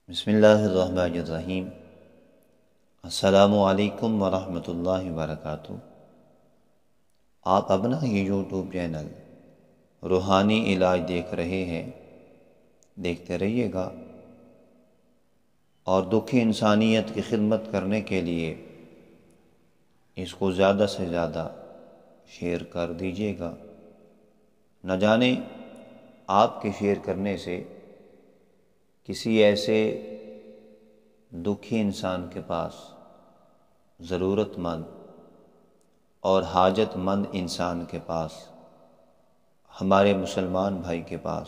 بسم اللہ الرحمن الرحیم۔ السلام علیکم ورحمۃ اللہ وبرکاتہ۔ آپ اپنا یہ یوٹیوب چینل روحانی علاج دیکھ رہے ہیں، دیکھتے رہیے گا اور دکھی انسانیت کی خدمت کرنے کے لیے اس کو زیادہ سے زیادہ شیئر کر دیجیے گا۔ نہ جانے آپ کے شیئر کرنے سے کسی ایسے دکھی انسان کے پاس، ضرورت مند اور حاجت مند انسان کے پاس، ہمارے مسلمان بھائی کے پاس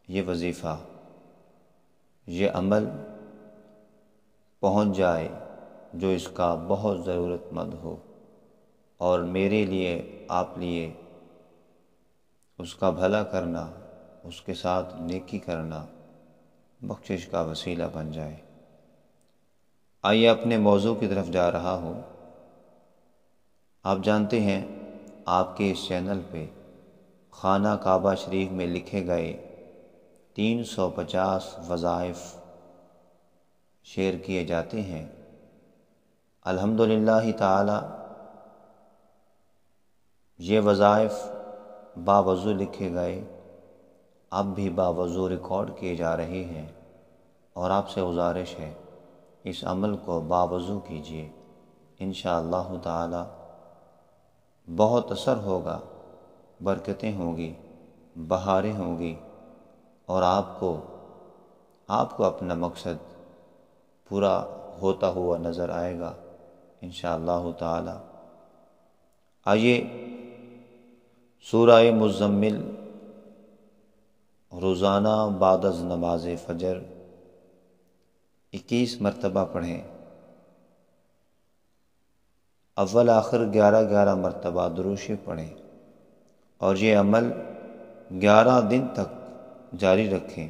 یہ وظیفہ، یہ عمل پہنچ جائے جو اس کا بہت ضرورت مند ہو، اور میرے لیے، آپ لیے اس کا بھلا کرنا، اس کے ساتھ نیکی کرنا بخشش کا وسیلہ بن جائے۔ آئیے اپنے موضوع کی طرف جا رہا ہوں۔ آپ جانتے ہیں آپ کے اس چینل پہ خانہ کعبہ شریف میں لکھے گئے 350 وظائف شیئر کیے جاتے ہیں۔ الحمدللہ تعالی یہ وظائف باوضو لکھے گئے، اب بھی باوضو ریکارڈ کیے جا رہے ہیں، اور آپ سے گزارش ہے اس عمل کو باوضو کیجیے۔ انشاءاللہ تعالی بہت اثر ہوگا، برکتیں ہوں گی، بہاریں ہوں گی، اور آپ کو اپنا مقصد پورا ہوتا ہوا نظر آئے گا انشاءاللہ تعالی۔ آئیے سورہ مزمل روزانہ بعد از نماز فجر 21 مرتبہ پڑھیں۔ اول آخر 11 مرتبہ درود شریف پڑھیں، اور یہ عمل 11 دن تک جاری رکھیں۔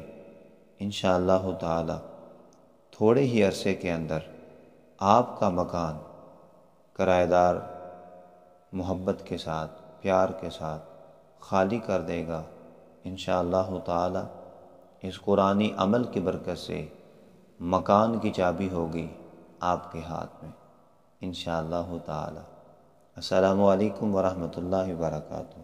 انشاءاللہ تعالی تھوڑے ہی عرصے کے اندر آپ کا مکان کرایہ دار محبت کے ساتھ، پیار کے ساتھ خالی کر دے گا۔ انشاءاللہ تعالی اس قرآنی عمل کی برکت سے مکان کی چابی ہوگی آپ کے ہاتھ میں انشاءاللہ تعالی۔ السلام علیکم ورحمۃ اللہ وبرکاتہ۔